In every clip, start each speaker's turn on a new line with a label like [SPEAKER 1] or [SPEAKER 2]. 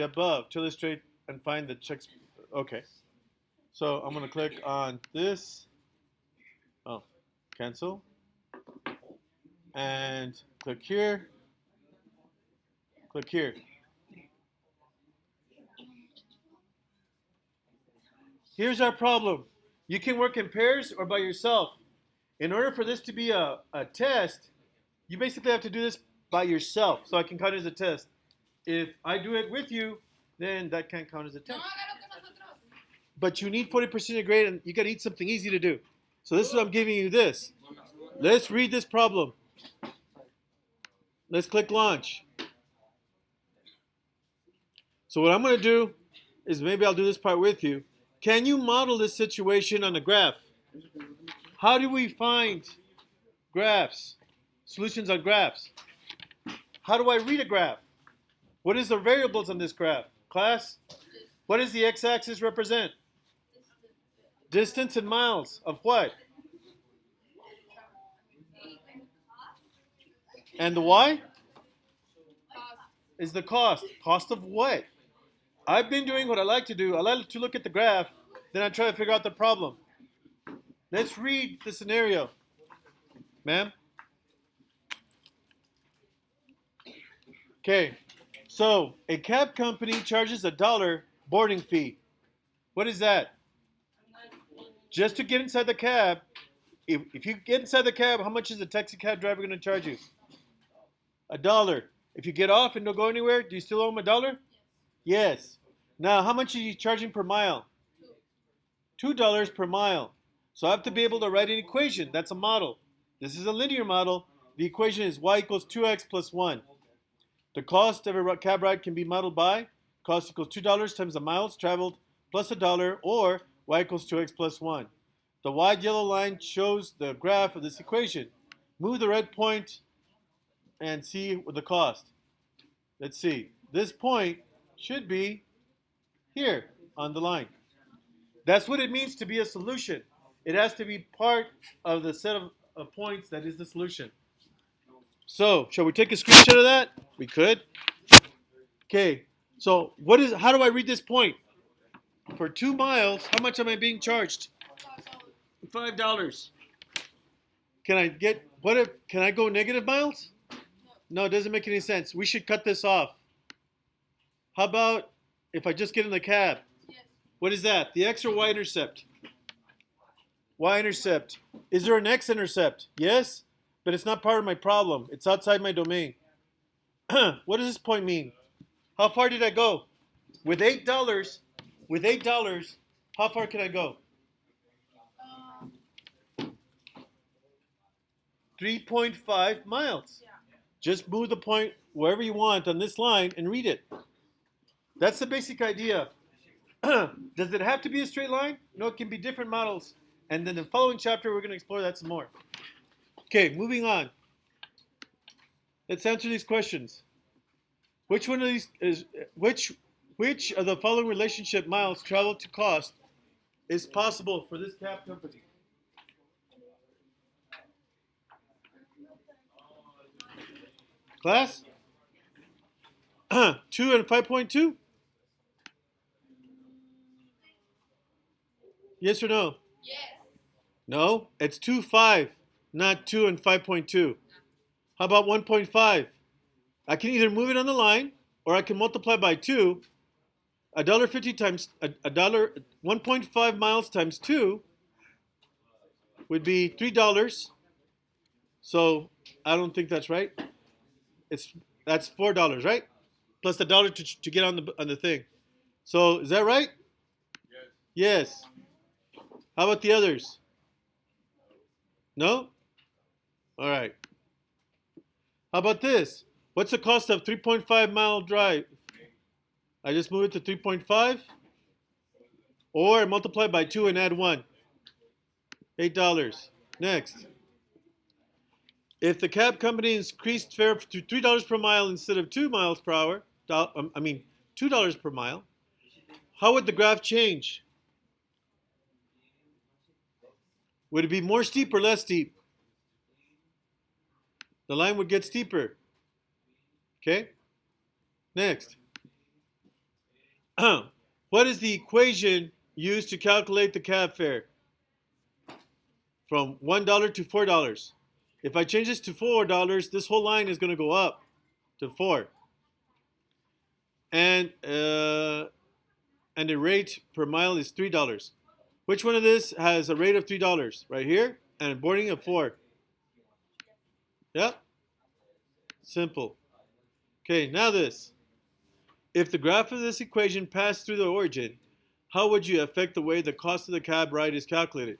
[SPEAKER 1] above to illustrate and find the checks. Okay. So I'm going to click on this. Oh, cancel. And click here. Click here. Here's our problem. You can work in pairs or by yourself. In order for this to be a test, you basically have to do this by yourself. So I can count it as a test. If I do it with you, then that can't count as a test. But you need 40% of your grade, and you got to need something easy to do. So this is what I'm giving you this. Let's read this problem. Let's click launch. So what I'm going to do is maybe I'll do this part with you. Can you model this situation on a graph? How do we find graphs? Solutions on graphs. How do I read a graph? What is the variables on this graph? Class? What does the x-axis represent? Distance in miles of what? And the y? Is the cost. Cost of what? I've been doing what I like to do. I like to look at the graph, then I try to figure out the problem. Let's read the scenario. Ma'am? Okay, so a cab company charges $1 boarding fee. What is that? Just to get inside the cab, if you get inside the cab, how much is the taxi cab driver going to charge you? $1. If you get off and don't go anywhere, do you still owe him $1? Yes. Now, how much are you charging per mile? $2 per mile. So I have to be able to write an equation. That's a model. This is a linear model. The equation is y equals 2x plus 1. The cost of a cab ride can be modeled by cost equals $2 times the miles traveled plus $1, or y equals 2x plus 1. The wide yellow line shows the graph of this equation. Move the red point and see the cost. Let's see. This point should be here on the line. That's what it means to be a solution. It has to be part of the set of points that is the solution. So, shall we take a screenshot of that? We could. Okay, so how do I read this point? For 2 miles, how much am I being charged? $5. Can I go negative miles? No, it doesn't make any sense. We should cut this off. How about if I just get in the cab? What is that? The x or y-intercept? Y-intercept. Is there an x-intercept? Yes, but it's not part of my problem. It's outside my domain. What does this point mean? How far did I go? With $8, how far can I go? 3.5 miles. Just move the point wherever you want on this line and read it. That's the basic idea. Does it have to be a straight line? No, it can be different models. And then the following chapter, we're going to explore that some more. Okay, moving on. Let's answer these questions. Which one of these is which of the following relationship miles traveled to cost is possible for this cab company? Class? 2 and 5.2? Yes or no?
[SPEAKER 2] Yes.
[SPEAKER 1] No, it's 2, 5, not 2 and 5.2. How about 1.5? I can either move it on the line, or I can multiply by 2. $1.50 times $1, 1.5 miles times 2 would be $3. So I don't think that's right. That's $4, right? Plus the dollar to get on the thing. So is that right? Yes. How about the others? No? All right. How about this? What's the cost of 3.5 mile drive? I just move it to 3.5, or multiply by 2 and add 1. $8. Next. If the cab company increased fare to $3 per mile instead of 2 miles per hour, $2 per mile, how would the graph change? Would it be more steep or less steep? The line would get steeper. Okay? Next. What is the equation used to calculate the cab fare? From $1 to $4. If I change this to $4, this whole line is going to go up to 4. And the rate per mile is $3. Which one of this has a rate of $3? Right here, and a boarding of 4. Yep. Simple. Okay, now this. If the graph of this equation passed through the origin, how would you affect the way the cost of the cab ride is calculated?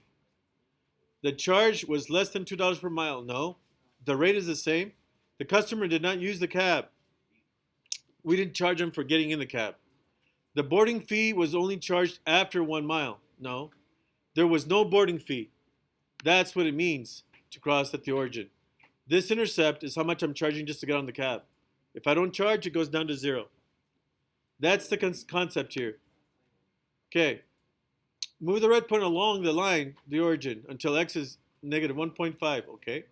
[SPEAKER 1] The charge was less than $2 per mile. No. The rate is the same. The customer did not use the cab. We didn't charge him for getting in the cab. The boarding fee was only charged after 1 mile. No. There was no boarding fee. That's what it means to cross at the origin. This intercept is how much I'm charging just to get on the cab. If I don't charge, it goes down to 0. That's the concept here. Okay. Move the red point along the line, the origin, until x is negative 1.5. Okay.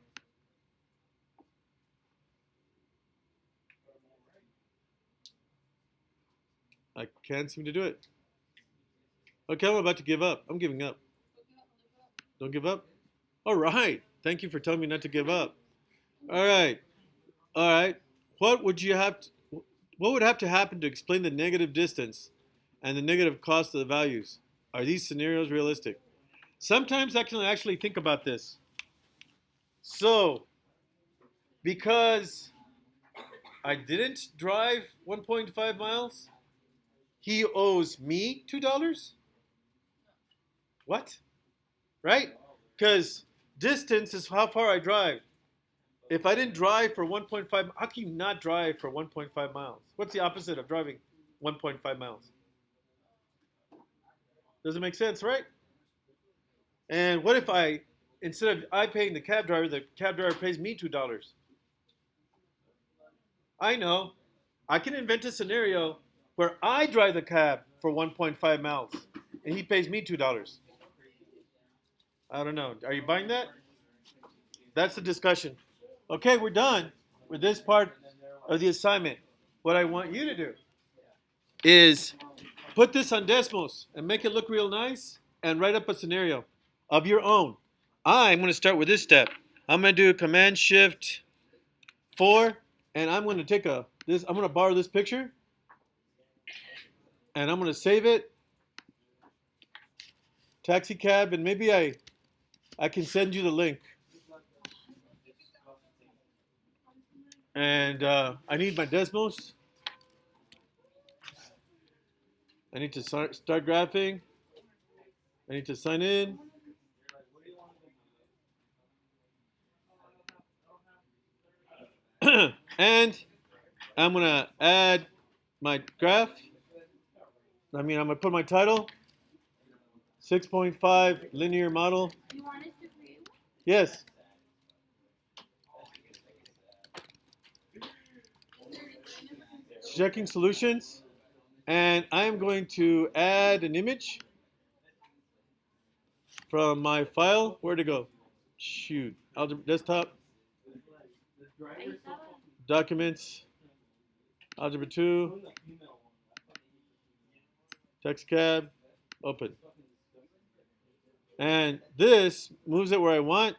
[SPEAKER 1] I can't seem to do it. Okay, I'm about to give up. I'm giving up. Don't give up? All right. Thank you for telling me not to give up. All right. All right. What would have to happen to explain the negative distance and the negative cost of the values? Are these scenarios realistic? Sometimes I can actually think about this. So, because I didn't drive 1.5 miles, he owes me $2? What? Right? Because distance is how far I drive. If I didn't drive for 1.5, how can you not drive for 1.5 miles? What's the opposite of driving 1.5 miles? Doesn't make sense, right? And what if instead of I paying the cab driver pays me $2? I know. I can invent a scenario where I drive the cab for 1.5 miles and he pays me $2. I don't know. Are you buying that? That's the discussion. Okay, we're done with this part of the assignment. What I want you to do is put this on Desmos and make it look real nice and write up a scenario of your own. I'm going to start with this step. I'm going to do Command Shift 4 and I'm going to take I'm going to borrow this picture and I'm going to save it. Taxi cab, and maybe I can send you the link. And I need my Desmos. I need to start graphing. I need to sign in. And I'm going to add my graph. I'm going to put my title. 6.5 linear model. You want us to create one? Yes. Checking solutions. And I am going to add an image from my file. Where'd it go? Shoot. Algebra desktop. Documents. Algebra 2. Text cab. Open. And this moves it where I want.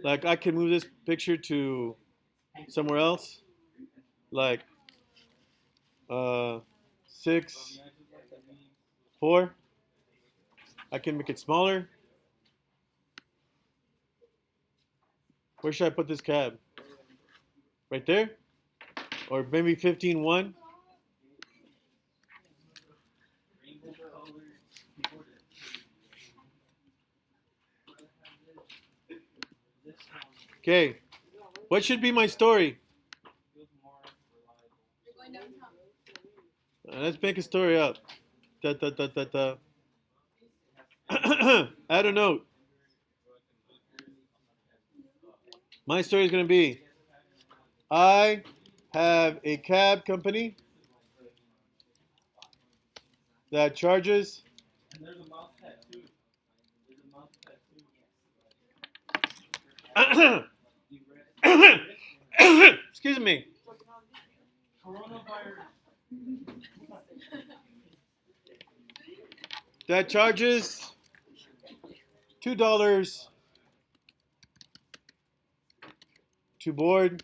[SPEAKER 1] Like I can move this picture to somewhere else. Like 6, 4. I can make it smaller. Where should I put this cab? Right there? Or maybe 15.1? Okay. What should be my story? Let's make a story up. Add a note. My story is going to be, I have a cab company that charges excuse me. that charges $2 to board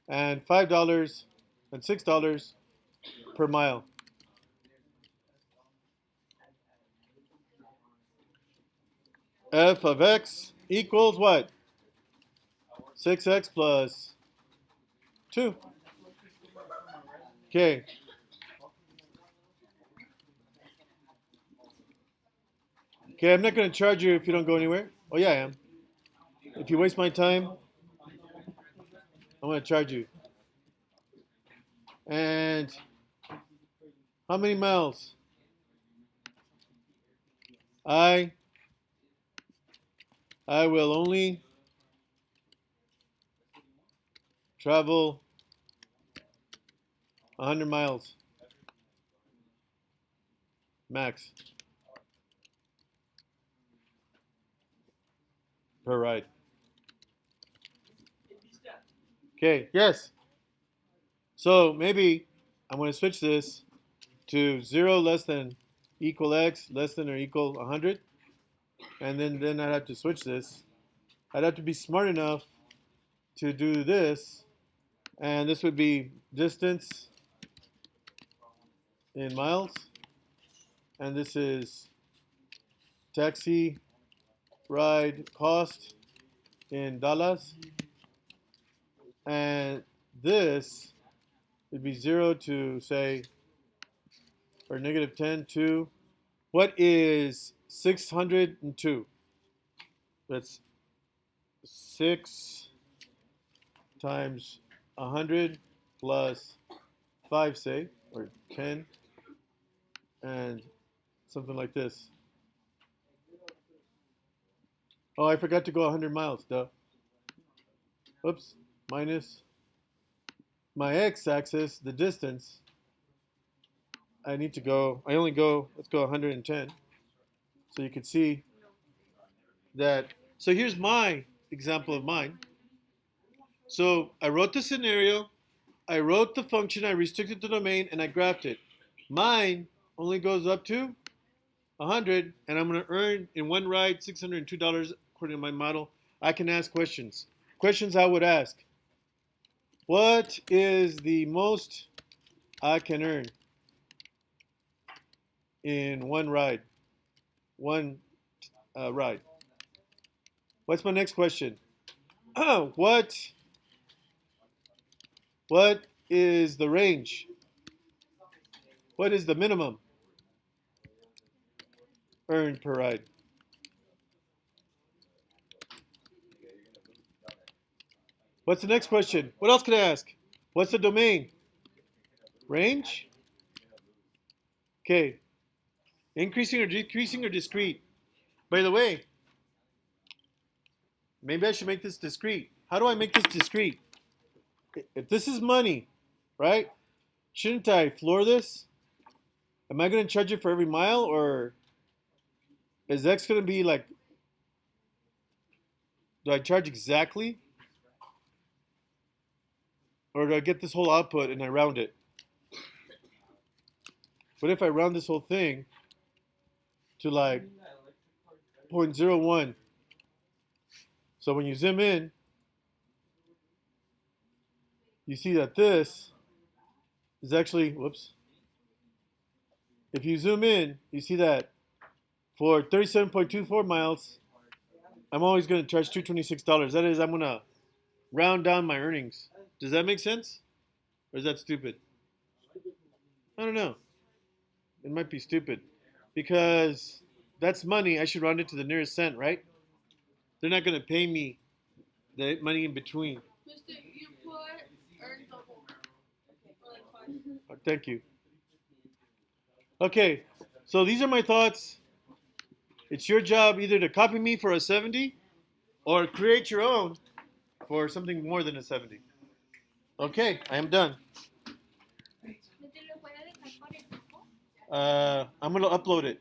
[SPEAKER 1] and $5 and $6 per mile. F of x equals what? 6x plus 2. Okay. Okay, I'm not going to charge you if you don't go anywhere. Oh, yeah, I am. If you waste my time, I'm going to charge you. And how many miles? I will only travel 100 miles max per ride. Okay, yes. So maybe I'm going to switch this to 0 less than equal x less than or equal 100. And then I'd have to switch this. I'd have to be smart enough to do this. And this would be distance in miles. And this is taxi ride cost in dollars. And this would be 0 to, say, or negative 10 to, what is 602? That's 6 times 100 plus 5, say, or 10, and something like this. Oh, I forgot to go 100 miles, duh. Oops, minus my x-axis, the distance. I only go, let's go 110. So you can see that. So here's my example of mine. So I wrote the scenario, I wrote the function, I restricted the domain, and I graphed it. Mine only goes up to 100, and I'm going to earn in one ride $602 according to my model. I can ask questions. Questions I would ask. What is the most I can earn in one ride? One ride. What's my next question? What is the range? What is the minimum earned per ride? What's the next question? What else can I ask? What's the domain? Range? Okay. Increasing or decreasing or discrete? By the way, maybe I should make this discrete. How do I make this discrete? If this is money, right? Shouldn't I floor this? Am I going to charge it for every mile, or is X going to be like, do I charge exactly? Or do I get this whole output and I round it? What if I round this whole thing to like 0.01? So when you zoom in, you see that this is actually, whoops. If you zoom in, you see that for 37.24 miles, I'm always going to charge $226. That is, I'm going to round down my earnings. Does that make sense? Or is that stupid? I don't know. It might be stupid. Because that's money. I should round it to the nearest cent, right? They're not going to pay me the money in between.
[SPEAKER 2] Mister, you put earn double for like 5.
[SPEAKER 1] Oh, thank you. Okay, so these are my thoughts. It's your job either to copy me for a 70 or create your own for something more than a 70. Okay, I am done.
[SPEAKER 2] Mister, ¿lo puede dejar por el grupo?
[SPEAKER 1] I'm going to upload it.